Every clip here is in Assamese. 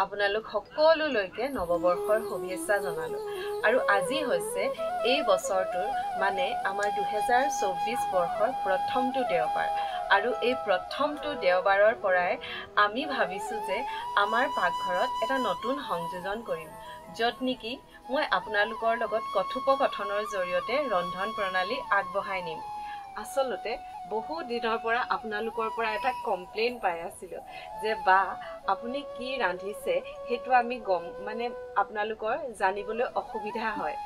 আপোনালোক সকলোলৈকে নৱবৰ্ষৰ শুভেচ্ছা জনালো আৰু আজি হৈছে এই বছৰটোৰ মানে আমাৰ 2024 বৰ্ষৰ প্ৰথমটো দেওবাৰ আৰু এই প্ৰথমটো দেওবাৰৰ পৰাই আমি ভাবিছো যে আমাৰ পাকঘৰত এটা নতুন সংযোজন কৰিম যত নেকি মই আপোনালোকৰ লগত কথোপকথনৰ জৰিয়তে ৰন্ধন প্ৰণালী আগবঢ়াই নিম আসলতে বহু দিনৰ পৰা আপোনালোকৰ পৰা এটা কমপ্লেইন পাই আছিলো যে বা আপুনি কি ৰান্ধিছে হেতু আমি মানে আপোনালোকৰ জানিবলৈ অসুবিধা হয়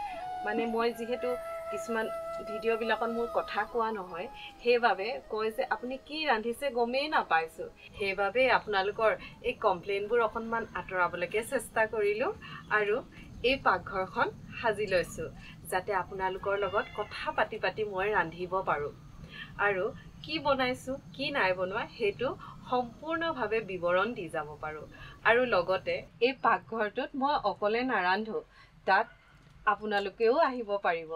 মানে মই যেহেতু কিছুমান ভিডিও বিলাকত মোৰ কথা কোৱা নহয় হেইভাবে কয় যে আপুনি কি ৰান্ধিছে গমেই নাপাইছো হেইভাবে আপোনালোকৰ এই কমপ্লেইনবোৰ অকনমান আতৰাবলৈকে চেষ্টা কৰিলো আৰু এই পাকঘৰখন সাজি লৈছো যাতে আপোনালোকৰ লগত কথা পাতি মই ৰান্ধিব পাৰো আৰু কি বনাইছো কি নাই বনোৱা হেতু সম্পূৰ্ণভাৱে বিৱৰণ দি যাব পাৰো আৰু লগতে এই পাকঘৰটোত মই অকলে নাৰান্ধো তাত আপোনালোকেও আহিব পাৰিব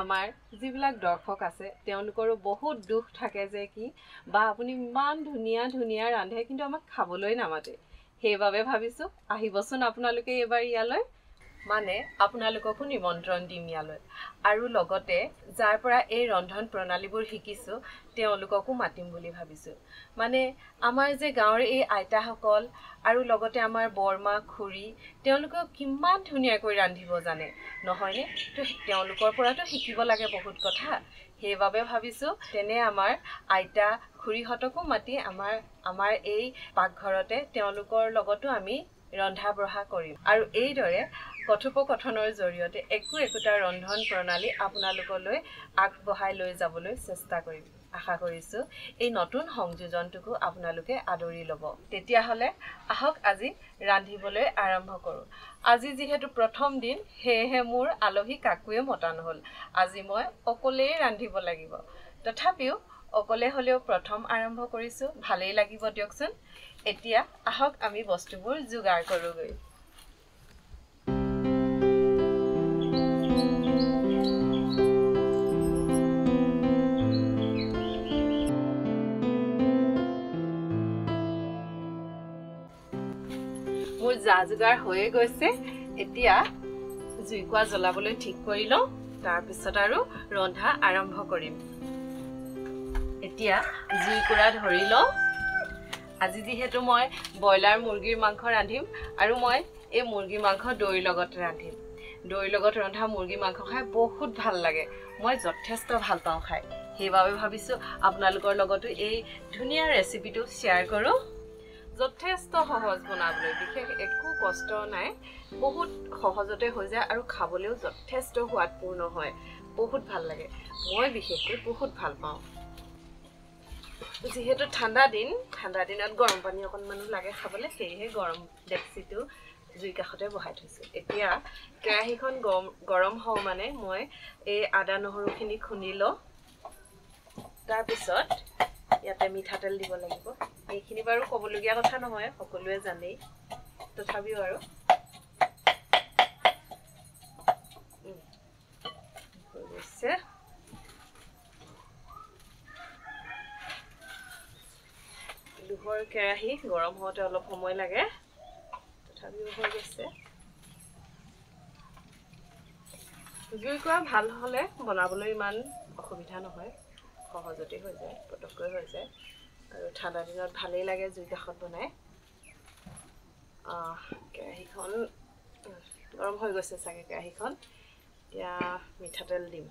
আমাৰ যিবিলাক দৰ্শক আছে তেওঁলোকৰো বহুত দুখ থাকে যে কি বা আপুনি ইমান ধুনিয়া ৰান্ধে কিন্তু আমাক খাবলৈ নামাতে হেইভাবে ভাবিছো আহিবচোন আপোনালোকে এবাৰ ইয়ালৈ মানে আপোনালোককো নিমন্ত্ৰণ দিম ইয়ালৈ আৰু লগতে যাৰ পৰা এই ৰন্ধন প্ৰণালীবোৰ শিকিছো তেওঁলোককো মাতিম বুলি ভাবিছো মানে আমাৰ যে গাঁৱৰ এই আইতাসকল আৰু লগতে আমাৰ বৰমা খুৰী তেওঁলোকক কিমান ধুনিয়াকৈ ৰান্ধিব জানে নহয়নে তো তেওঁলোকৰ পৰাটো শিকিব লাগে বহুত কথা হেইভাবে ভাবিছো তেনে আমাৰ আইতা খুৰীহতকো মাতি আমাৰ এই পাকঘৰতে তেওঁলোকৰ লগতো আমি ৰন্ধা বঢ়া কৰিম আৰু এইদৰে কথোপকথনৰ জৰিয়তে একোটা ৰন্ধন প্ৰণালী আপোনালোকলৈ আগবঢ়াই লৈ যাবলৈ চেষ্টা কৰিম আশা কৰিছো এই নতুন সংযোজনটোকো আপোনালোকে আদৰি ল'ব তেতিয়া হলে আহক আজি ৰান্ধিবলৈ আৰম্ভ কৰো আজি যেহেতু প্ৰথম দিন হেহে মোৰ আলহী কাকুৱে মতা নহল আজি মই অকলেই ৰান্ধিব লাগিব তথাপিও অকলে হলেও প্ৰথম আৰম্ভ কৰিছো ভালেই লাগিব দিয়কচোন এতিয়া আহক আমি বস্তুবোৰ যোগাৰ কৰোগৈ মোৰ জাজুগাৰ হৈয়ে গৈছে এতিয়া জুইকুৰা জ্বলাবলৈ ঠিক কৰি লওঁ তাৰ পিছত আৰু ৰন্ধা আৰম্ভ কৰিম এতিয়া জুইকুৰা ধৰি লওঁ আজি যেহেতু মই বয়লাৰ মুৰ্গীৰ মাংস ৰান্ধিম আৰু মই এই মুৰ্গী মাংস দৈৰ লগত ৰান্ধিম দৈৰ লগত ৰন্ধা মুৰ্গী মাংস খাই বহুত ভাল লাগে মই যথেষ্ট ভাল পাওঁ খাই হেইভাবে ভাবিছো আপোনালোকৰ লগতো এই ধুনিয়া ৰেচিপিটো শেয়াৰ কৰো যথেষ্ট সহজ বনাবলৈ বিশেষ একো কষ্ট নাই বহুত সহজতে হৈ যায় আৰু খাবলৈও যথেষ্ট সোৱাদপূৰ্ণ হয় বহুত ভাল লাগে মই বিশেষকৈ বহুত ভাল পাওঁ যেহেতু ঠাণ্ডা দিনত গৰম পানী অকনমানো লাগে খাবলৈ সেয়ে গৰম ডেক্সিটো জুই কাষতে বহাই থৈছো এতিয়া কেৰাহীখন গৰম হও মানে মই এই আদা নহৰুখিনি খুন্দি ল তাৰ পিছত ইয়াতে মিঠাতেল দিব লাগিব এইখিনি বাৰু কবলগীয়া কথা নহয় সকলোৱে জানেই তথাপিও আৰু হৈছে লোহৰ কেৰাহী গৰম হওঁতে অলপ সময় লাগে তথাপিও হৈ গৈছে জুইকুৰা ভাল হলে বনাবলৈ ইমান অসুবিধা নহয় সহজতে হৈ যায় পটককৈ হৈ যায় আৰু ঠাণ্ডা দিনত ভালেই লাগে জুই কাষত বনাই কেৰাহীখন গৰম হৈ গৈছে চাগে কেৰাহীখন এতিয়া মিঠাতেল দিম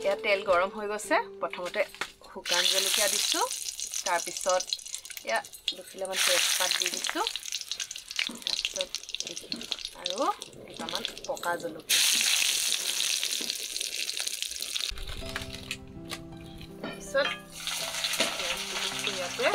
এতিয়া তেল গৰম হৈ গৈছে প্ৰথমতে শুকান জলকীয়া দিছো তাৰ পিছত या দুখিলামান তেজপাত দি দিছো তাৰপিছত আৰু এটামান পকা জলকীয়া তাৰপিছত ইয়াতে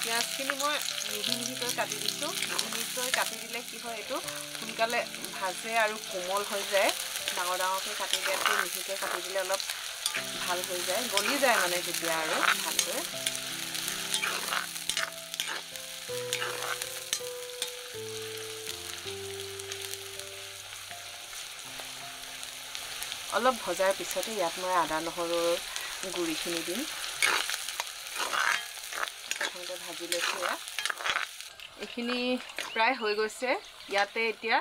পিঁয়াজখিনি মই মিহি মিহিকৈ কাটি দিছোঁ মিহিকৈ কাটি দিলে কি হয় এইটো সোনকালে ভাজে আৰু কোমল হৈ যায় ডাঙৰ ডাঙৰকৈ কাটি দিয়াতকৈ মিহিকৈ কাটি দিলে অলপ ভাল হৈ যায়, গলি যায় মানে তেতিয়া আৰু ভালকৈ। অলপ ভজাৰ পিছতে ইয়াত মই আদা নহৰুৰ গুড়িখিনি দিম। প্ৰথমতে ভাজি লৈছোঁ ইয়াত। এইখিনি প্ৰায় হৈ গৈছে। ইয়াতে এতিয়া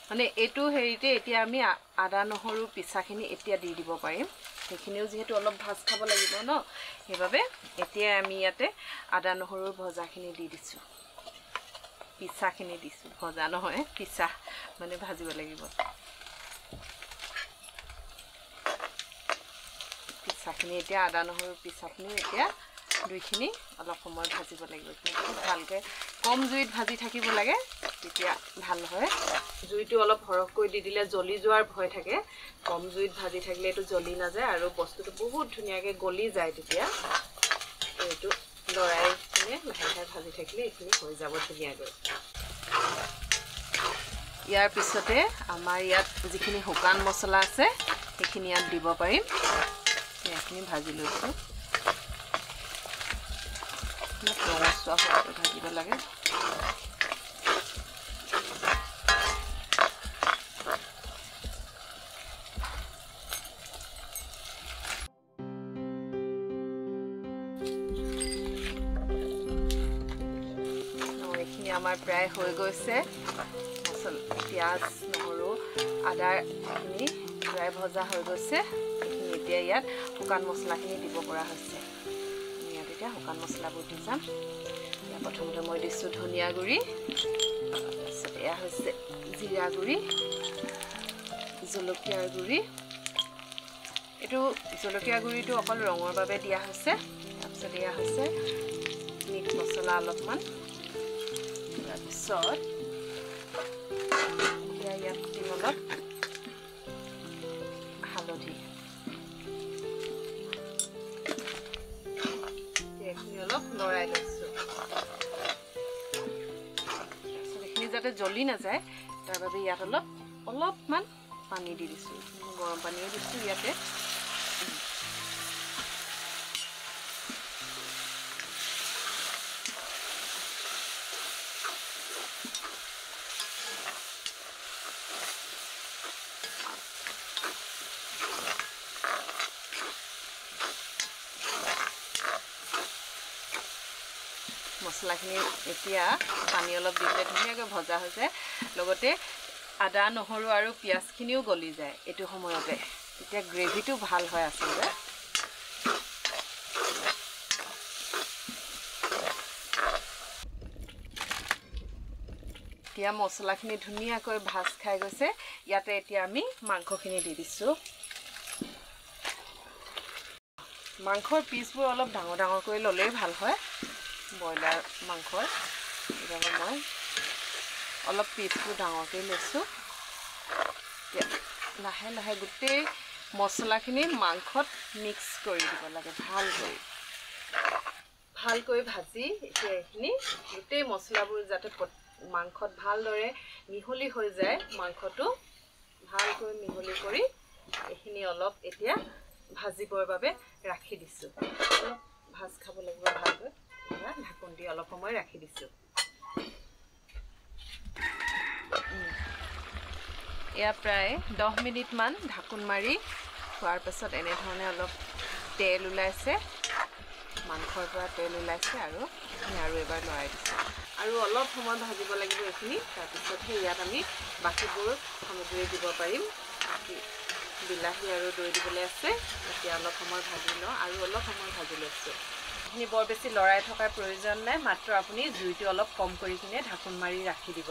মানে এইটো হেৰিতে এতিয়া আমি আদা নহৰু পিচাখিনি এতিয়া দি দিব পাৰিম। সেইখিনিও যিহেতু অলপ ভাজ খাব লাগিব ন, সেইবাবে এতিয়া আমি ইয়াতে আদা নহৰুৰ ভজাখিনি দি দিছোঁ। পিচাখিনি দিছোঁ, ভজা নহয়, পিচা মানে ভাজিব লাগিব। পিচাখিনি এতিয়া আদা নহৰু পিচাখিনি এতিয়া দুইখিনি অলপ সময় ভাজিব লাগিব। খুব ভালকৈ কম জুইত ভাজি থাকিব লাগে, তেতিয়া ভাল হয়। জুইটো অলপ সৰহকৈ দি দিলে জ্বলি যোৱাৰ ভয় থাকে। কম জুইত ভাজি থাকিলে এইটো জ্বলি নাযায় আৰু বস্তুটো বহুত ধুনীয়াকৈ গলি যায়। তেতিয়া এইটো লৰাই কিনে লাহে লাহে ভাজি থাকিলে এইখিনি হৈ যাব ধুনীয়াকৈ। ইয়াৰ পিছতে আমাৰ ইয়াত যিখিনি শুকান মছলা আছে সেইখিনি ইয়াত দিব পাৰিম। এইখিনি ভাজি লৈছোঁ। ৰঙচুৱা হোৱাকৈ ভাজিব লাগে। এইখিনি আমাৰ প্ৰায় হৈ গৈছে। মছলা পিঁয়াজ নহৰু আদাখিনি প্ৰায় ভজা হৈ গৈছে। এইখিনি এতিয়া ইয়াত শুকান মছলাখিনি দিব পৰা হৈছে। আমি ইয়াত এতিয়া শুকান মছলাবোৰ দি যাম। ইয়াত প্ৰথমতে মই দিছোঁ ধনিয়া গুড়ি, তাৰপিছত এয়া হৈছে জিৰা গুড়ি, জলকীয়াৰ গুড়ি। এইটো জলকীয়া গুড়িটো অকল ৰঙৰ বাবে দিয়া হৈছে। তাৰপিছত এয়া হৈছে মিট মছলা অলপমান। তাৰপিছত এতিয়া ইয়াত দিম অলপ হালধি। এইখিনি অলপ লৰাই লৈছোঁ। এইখিনি যাতে জ্বলি নাযায় তাৰ বাবে ইয়াত অলপমান পানী দি দিছোঁ। গৰম পানীও দিছোঁ ইয়াতে। মছলাখিনি এতিয়া পানী অলপ দি দিলে ধুনীয়াকৈ ভজা হৈ যায়। লগতে আদা নহৰু আৰু পিঁয়াজখিনিও গলি যায় এইটো সময়তে। তেতিয়া গ্ৰেভিটো ভাল হয় আচলতে। এতিয়া মছলাখিনি ধুনীয়াকৈ ভাজ খাই গৈছে। ইয়াতে এতিয়া আমি মাংসখিনি দি দিছোঁ। মাংসৰ পিচবোৰ অলপ ডাঙৰ ডাঙৰকৈ ল'লেই ভাল হয় ব্ৰইলাৰ মাংসৰ। সেইবাবে মই অলপ পিচবোৰ ডাঙৰকৈ লৈছোঁ। এতিয়া লাহে লাহে গোটেই মছলাখিনি মাংসত মিক্স কৰি দিব লাগে ভালকৈ ভাজি। এতিয়া এইখিনি গোটেই মছলাবোৰ যাতে মাংসত ভালদৰে মিহলি হৈ যায়, মাংসটো ভালকৈ মিহলি কৰি এইখিনি অলপ এতিয়া ভাজিবৰ বাবে ৰাখি দিছোঁ। অলপ ভাজ খাব লাগিব ভালকৈ। এতিয়া ঢাকোন দি অলপ সময় ৰাখি দিছোঁ। এয়া প্ৰায় 10 মিনিটমান ঢাকোন মাৰি থোৱাৰ পাছত এনেধৰণে অলপ তেল ওলাইছে, মাংসৰ পৰা তেল ওলাইছে আৰু এবাৰ লৰাই দিছোঁ। আৰু অলপ সময় ভাজিব লাগিব এইখিনি। তাৰপিছতহে ইয়াত আমি বাকীবোৰ সামগ্ৰী দিব পাৰিম। বাকী বিলাহী আৰু দৈ দিবলৈ আছে। এতিয়া অলপ সময় ভাজি লওঁ আৰু অলপ সময় ভাজি লৈছোঁ। এইখিনি বৰ বেছি লৰাই থকাৰ প্ৰয়োজন নাই, মাত্ৰ আপুনি জুইটো অলপ কম কৰি কিনে ঢাকোন মাৰি ৰাখি দিব।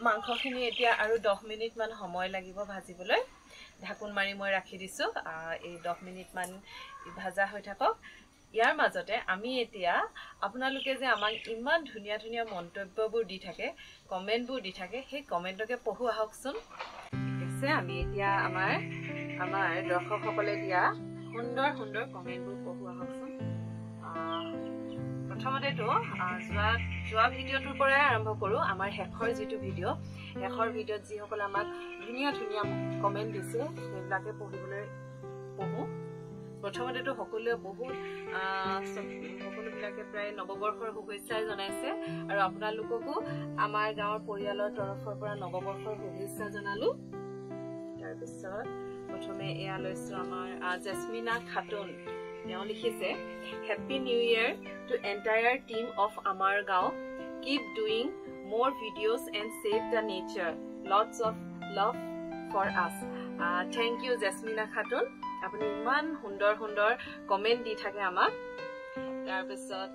মাংসখিনি এতিয়া আৰু 10 মিনিটমান সময় লাগিব ভাজিবলৈ। ঢাকোন মাৰি মই ৰাখি দিছোঁ। এই 10 মিনিটমান ভাজা হৈ থাকক। ইয়াৰ মাজতে আমি এতিয়া আপোনালোকে যে আমাক ইমান ধুনীয়া ধুনীয়া মন্তব্যবোৰ দি থাকে, কমেণ্টবোৰ দি থাকে, সেই কমেণ্টকে পঢ়ো আহকচোন। ঠিক আছে, আমি এতিয়া আমাৰ দৰ্শকসকলে দিয়া সুন্দৰ সুন্দৰ কমেণ্টবোৰ পঢ়ো আহকচোন। প্ৰথমতেতো যোৱা ভিডিঅ'টোৰ পৰাই আৰম্ভ কৰোঁ আমাৰ শেষৰ যিটো ভিডিঅ' শেষৰ ভিডিঅ'ত যিসকলে আমাক ধুনীয়া ধুনীয়া কমেণ্ট দিছে সেইবিলাকে পঢ়িবলৈ পঢ়োঁ প্ৰথমতেতো সকলোবিলাকে প্ৰায় নৱবৰ্ষৰ শুভেচ্ছা জনাইছে আৰু আপোনালোককো আমাৰ গাঁৱৰ পৰিয়ালৰ তৰফৰ পৰা নৱবৰ্ষৰ শুভেচ্ছা জনালোঁ তাৰপিছত প্ৰথমে এয়া লৈছোঁ আমাৰ জেছমিনা খাতুন তেওঁ লিখিছে happy new year to entire team of Amar Gaon keep doing more videos and save the nature lots of love for us thank you Jasmina Khatun apuni iman hundor comment di thake amak tar pisot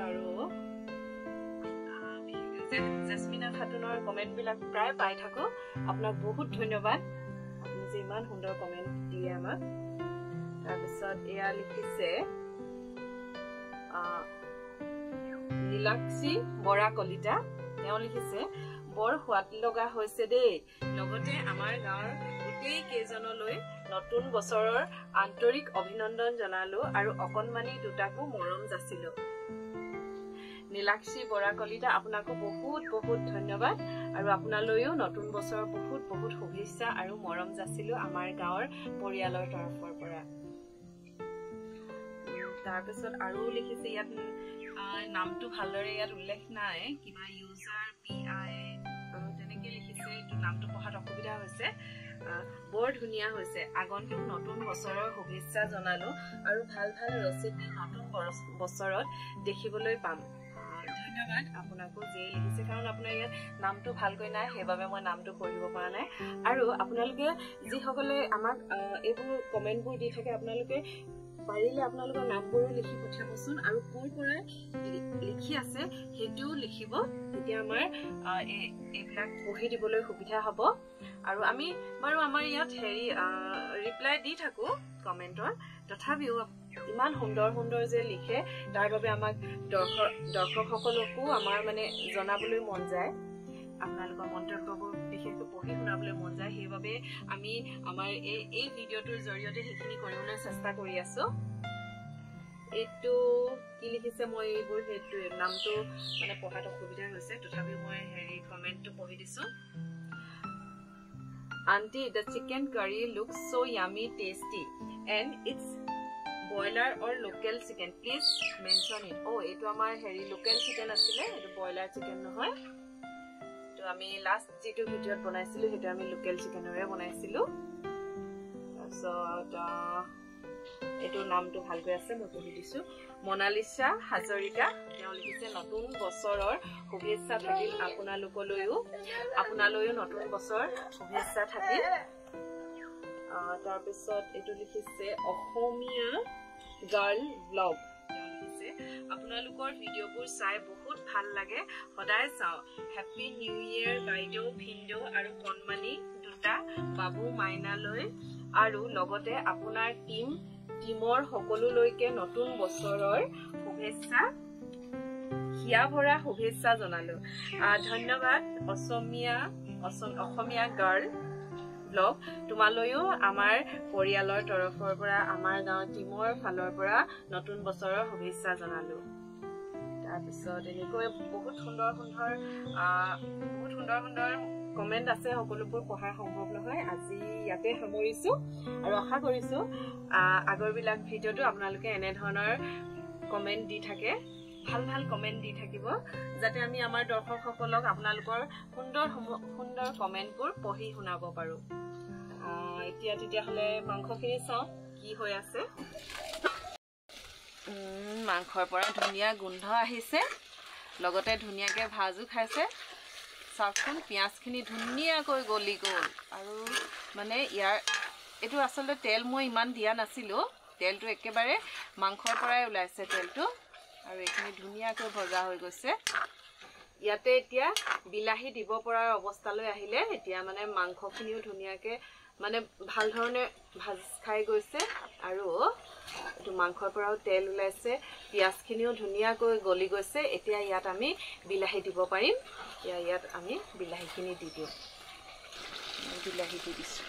aru Jasmina Khatunor comment bilak pray pai thako apnak bahut dhonyobad apuni je iman hundor comment diye amak tar pisot eya likhise Nilakshi Bora Kalita তেওঁ লিখিছে বৰ সোৱাদ লগা হৈছে দেই লগতে আমাৰ গাঁৱৰ গোটেই কেইজনলৈ নতুন বছৰৰ আন্তৰিক অভিনন্দন জনালো আৰু অকণমানি দুটাকো মৰম যাচিলো নীলাক্ষী বৰা কলিতা আপোনাকো বহুত বহুত ধন্যবাদ আৰু আপোনালৈও নতুন বছৰৰ বহুত বহুত শুভেচ্ছা আৰু মৰম যাচিলো আমাৰ গাঁৱৰ পৰিয়ালৰ তৰফৰ পৰা তাৰপিছত আৰু লিখিছে ইয়াত নামটো ভালদৰে ইয়াত উল্লেখ নাই কিবা ইউজাৰ PI তেনেকে লিখিছে এইটো নামটো পঢ়াত অসুবিধা হৈছে বৰ ধুনীয়া হৈছে আগন্তুক নতুন বছৰৰ শুভেচ্ছা জনালো আৰু ভাল ভাল ৰেচিপি নতুন বছৰত দেখিবলৈ পাম ধন্যবাদ আপোনাকো যে লিখিছে কাৰণ আপোনাৰ ইয়াত নামটো ভালকৈ নাই সেইবাবে মই নামটো পঢ়িব পৰা নাই আৰু আপোনালোকে যিসকলে আমাক এইবোৰ কমেণ্টবোৰ দি থাকে আপোনালোকে পাৰিলে আপোনালোকৰ নামবোৰো লিখি পঠিয়াবচোন আৰু ক'ৰ পৰা লিখি আছে সেইটোও লিখিব তেতিয়া আমাৰ এইবিলাক পঢ়ি দিবলৈ সুবিধা হ'ব আৰু আমি বাৰু আমাৰ ইয়াত ৰিপ্লাই দি থাকো কমেণ্টৰ তথাপিও ইমান সুন্দৰ যে লিখে তাৰ বাবে আমাক দৰ্শকসকলকো আমাৰ মানে জনাবলৈ মন যায় আপোনালোকৰ মন্তব্যবোৰ বিশেষকৈ পঢ়ি শুনাবলৈ মন যায় সেইবাবে আমি আমাৰ এই ভিডিঅ'টোৰ জৰিয়তে সেইখিনি কৰিবলৈ চেষ্টা কৰি আছো এইটো কি লিখিছে মই এইবোৰ সেইটো নামটো মানে পঢ়াত অসুবিধা হৈছে তথাপিও মই কমেণ্টটো পঢ়ি দিছো Auntie, the chicken curry looks so yummy tasty and it's boiler or local chicken please mention it এইটো আমাৰ local chicken আছিলে এইটো boiler chicken নহয় তো আমি লাস্ট যেটো ভিডিওত বনাইছিলো হেটো আমি লোকেল চিকেনৰে বনাইছিলো তাৰপিছত এটো নামটো ভালকৈ আছে মই পঢ়ি দিছো মনালিসা হাজৰিকা তেওঁ লিখিছে নতুন বছৰৰ শুভেচ্ছা থাকিল আপোনালৈও নতুন বছৰ শুভেচ্ছা থাকিল তাৰপিছত এটো লিখিছে অসমীয়া গাৰ্ল ব্লগ আপোনালোকৰ ভিডিঅ'বোৰ চাই বহুত ভাল লাগে সদায় চাও হেপী নিউ ইয়েৰ বাইদেউ ভিন্দেউ আৰু কণমানি দুটা বাবু মাইনালৈ আৰু লগতে আপোনাৰ টিমৰ সকলোলৈকে নতুন বছৰৰ শুভেচ্ছা হিয়া ভৰা শুভেচ্ছা জনালো ধন্যবাদ অসমীয়া গাৰ্ল ব্লগ তোমালৈও আমাৰ পৰিয়ালৰ তৰফৰ পৰা আমাৰ গাঁৱৰ টিমৰ ফালৰ পৰা নতুন বছৰৰ শুভেচ্ছা জনালো তাৰপিছত এনেকৈ বহুত সুন্দৰ কমেন্ট আছে সকলোবোৰ পঢ়া সম্ভৱ নহয় আজি ইয়াতে সামৰিছো আৰু আশা কৰিছো আগৰবিলাক ভিডিঅ'টো আপোনালোকে এনে ধৰণৰ কমেন্ট দি থাকে ভাল কমেন্ট দি থাকিব যাতে আমি আমাৰ দৰ্শকসকলক আপোনালোকৰ সুন্দৰ কমেন্টবোৰ পঢ়ি শুনাব পাৰো এতিয়া তেতিয়াহলে মাংসখিনি চাও কি হৈ আছে মাংসৰ পৰা ধুনীয়া গোন্ধ আহিছে লগতে ধুনীয়াকৈ ভাজো খাইছে চাওকচোন পিঁয়াজখিনি ধুনীয়াকৈ গলি গ'ল আৰু মানে এইটো আচলতে তেল মই ইমান দিয়া নাছিলোঁ তেলটো একেবাৰে মাংসৰ পৰাই ওলাইছে তেলটো আৰু এইখিনি ধুনীয়াকৈ ভজা হৈ গৈছে ইয়াতে এতিয়া বিলাহী দিব পৰাৰ অৱস্থালৈ আহিলে এতিয়া মানে মাংসখিনিও ধুনীয়াকৈ মানে ভাল ধৰণে ভাজ খাই গৈছে আৰু এইটো মাংসৰ পৰাও তেল ওলাইছে পিঁয়াজখিনিও ধুনীয়াকৈ গলি গৈছে এতিয়া ইয়াত আমি বিলাহী দিব পাৰিম ইয়াত আমি বিলাহীখিনি দি দিওঁ বিলাহী দি দিছোঁ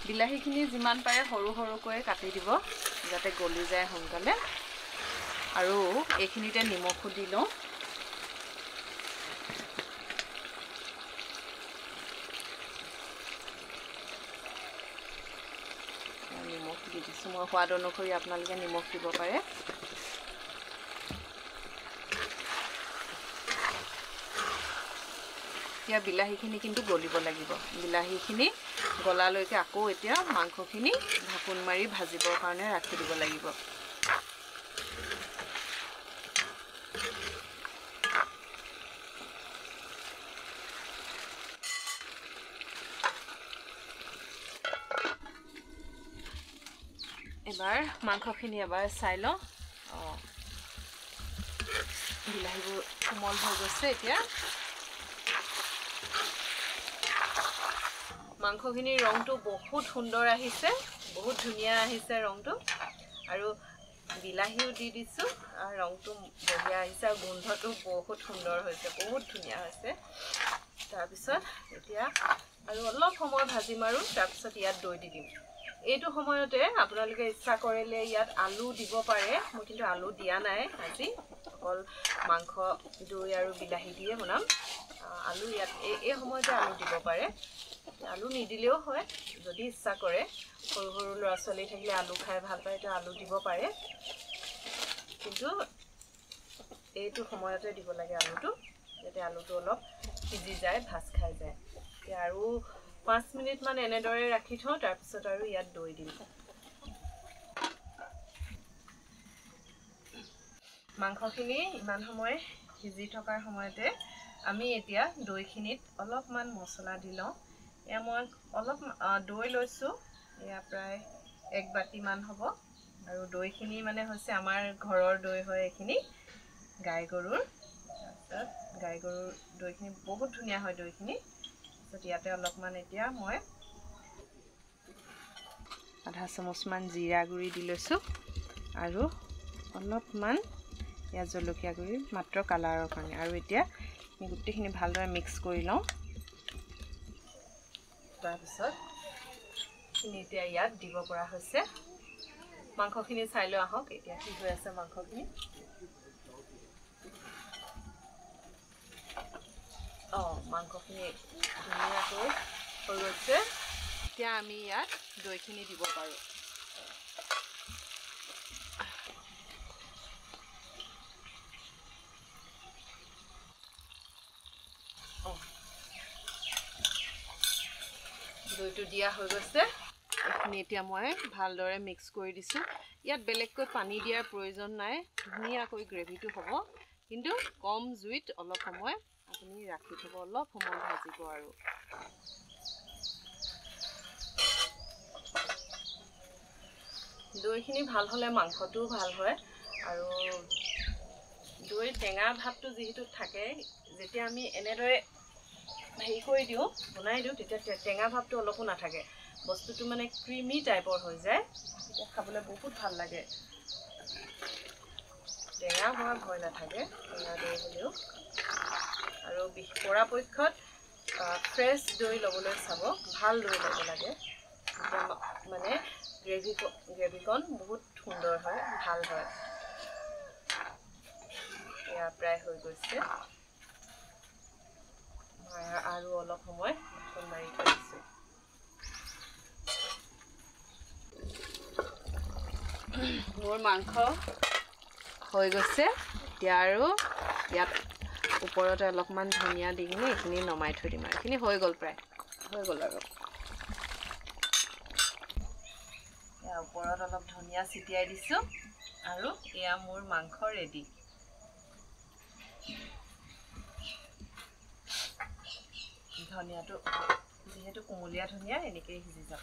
বিলাহীখিনি যিমান পাৰে সৰু সৰুকৈ কাটি দিব যাতে গলি যায় সোনকালে আৰু এইখিনিতে নিমখো দি লওঁ নিমখ দি দিছোঁ মই সোৱাদ অনুসৰি আপোনালোকে নিমখ দিব পাৰে এতিয়া বিলাহীখিনি কিন্তু গলিব লাগিব বিলাহীখিনি গলালৈকে আকৌ এতিয়া মাংসখিনি ঢাকোন মাৰি ভাজিবৰ কাৰণে ৰাখি দিব লাগিব এবাৰ মাংসখিনি এবাৰ চাই লওঁ বিলাহীবোৰ কোমল হৈ গৈছে এতিয়া মাংসখিনিৰ ৰংটো বহুত সুন্দৰ আহিছে বহুত ধুনীয়া আহিছে ৰংটো আৰু বিলাহীও দি দিছোঁ আৰু ৰংটো বঢ়িয়া আহিছে আৰু গোন্ধটো বহুত সুন্দৰ হৈছে বহুত ধুনীয়া হৈছে তাৰপিছত এতিয়া আৰু অলপ সময় ভাজিম আৰু তাৰপিছত ইয়াত দৈ দি দিম এইটো সময়তে আপোনালোকে ইচ্ছা কৰিলে ইয়াত আলু দিব পাৰে মই কিন্তু আলু দিয়া নাই আজি অকল মাংস দৈ আৰু বিলাহী দিয়ে বনাম আলু ইয়াত এই সময়তে আলু দিব পাৰে আলু নিদিলেও হয় যদি ইচ্ছা কৰে সৰু সৰু ল'ৰা ছোৱালী থাকিলে আলু খাই ভাল পায় তো আলু দিব পাৰে কিন্তু এইটো সময়তে দিব লাগে আলুটো যাতে আলুটো অলপ সিজি যায় ভাজ খাই যায় আৰু 5 মিনিট মান এনেদৰে ৰাখি থওঁ তাৰপিছত আৰু ইয়াত দৈ দিম মাংসখিনি ইমান সময় সিজি থকাৰ সময়তে আমি এতিয়া দৈখিনিত অলপমান মছলা দি লওঁ এয়া মই অলপ দৈ লৈছোঁ এয়া প্ৰায় 1 বাটি মান হ'ব আৰু দৈখিনি মানে হৈছে আমাৰ ঘৰৰ দৈ হয় এইখিনি গাই গৰুৰ তাৰপিছত গাই গৰুৰ দৈখিনি বহুত ধুনীয়া হয় দৈখিনি তাৰপিছত ইয়াতে অলপমান এতিয়া মই আধা চামুচমান জিৰা গুড়ি দি লৈছোঁ আৰু অলপমান ইয়াত জলকীয়া গুড়ি মাত্ৰ কালাৰৰ কাৰণে আৰু এতিয়া গোটেইখিনি ভালদৰে মিক্স কৰি লওঁ তাৰপিছত এতিয়া ইয়াত দিব পৰা হৈছে মাংসখিনি চাই লৈ আহক এতিয়া কি হৈ আছে মাংসখিনি মাংসখিনি ধুনীয়াকৈ হৈ গৈছে এতিয়া আমি ইয়াত দৈখিনি দিব পাৰোঁ দৈটো দিয়া হৈ গৈছে এইখিনি এতিয়া মই ভালদৰে মিক্স কৰি দিছোঁ ইয়াত বেলেগকৈ পানী দিয়াৰ প্ৰয়োজন নাই ধুনীয়াকৈ গ্ৰেভিটো হ'ব কিন্তু কম জুইত অলপ সময় আপুনি ৰাখি থ'ব অলপ সময় ভাজিব আৰু দৈখিনি ভাল হ'লে মাংসটোও ভাল হয় আৰু দৈ টেঙা ভাৱটো যিহেতু থাকে যেতিয়া আমি এনেদৰে হেৰি কৰি দিওঁ বনাই দিওঁ তেতিয়া টেঙা ভাৱটো অলপো নাথাকে বস্তুটো মানে ক্ৰিমি টাইপৰ হৈ যায় তেতিয়া খাবলৈ বহুত ভাল লাগে টেঙা হোৱাৰ ভয় নাথাকে টেঙা দৈ হ'লেও আৰু পৰাপক্ষত ফ্ৰেছ দৈ ল'বলৈ চাব ভাল দৈ ল'ব লাগে মানে গ্ৰেভিকণ বহুত সুন্দৰ হয় ভাল হয় এয়া প্ৰায় হৈ গৈছে আৰু অলপ সময় ঢাকোন মাৰি থৈ দিছোঁ মোৰ মাংস হৈ গৈছে এতিয়া আৰু ইয়াত ওপৰতে অলপমান ধনিয়া দি কিনে এইখিনি নমাই থৈ দিম আৰু এইখিনি হৈ গ'ল প্ৰায় হৈ গ'ল আৰু ইয়াৰ ওপৰত অলপ ধনিয়া ছিটিয়াই দিছোঁ আৰু এয়া মোৰ মাংস ৰেডি ধনিয়াটো যিহেতু কুমলীয়া ধনিয়া এনেকৈয়ে সিজি যাব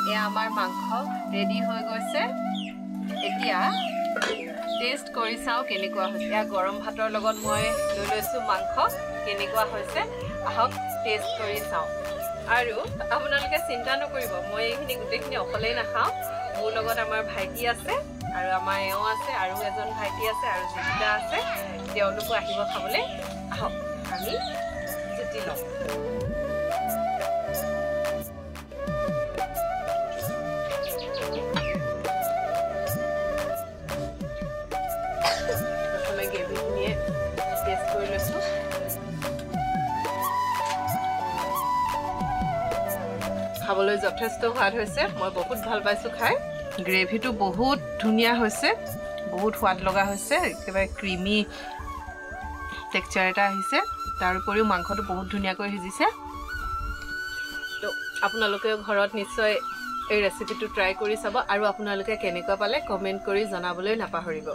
এয়া আমাৰ মাংস ৰেডি হৈ গৈছে এতিয়া টেষ্ট কৰি চাওঁ কেনেকুৱা হৈছে এয়া গৰম ভাতৰ লগত মই লৈ লৈছোঁ মাংস কেনেকুৱা হৈছে আহক টেষ্ট কৰি চাওঁ আৰু আপোনালোকে চিন্তা নকৰিব মই এইখিনি গোটেইখিনি অকলেই নাখাওঁ মোৰ লগত আমাৰ ভাইটি আছে আৰু আমাৰ এওঁ আছে আৰু এজন ভাইটি আছে আৰু জিতা আছে তেওঁলোকো আহিব খাবলৈ আহক আমি জুতি লওঁ প্ৰথমে গ্ৰেভিখিনিয়ে টেষ্ট কৰি লৈছোঁ খাবলৈ যথেষ্ট সোৱাদ হৈছে মই বহুত ভাল পাইছোঁ খাই গ্ৰেভিটো বহুত ধুনীয়া হৈছে বহুত সোৱাদ লগা হৈছে একেবাৰে ক্ৰিমি টেক্সচাৰ এটা আহিছে তাৰ উপৰিও মাংসটো বহুত ধুনীয়াকৈ সিজিছে তো আপোনালোকে ঘৰত নিশ্চয় এই ৰেচিপিটো ট্ৰাই কৰি চাব আৰু আপোনালোকে কেনেকুৱা পালে কমেণ্ট কৰি জনাবলৈ নাপাহৰিব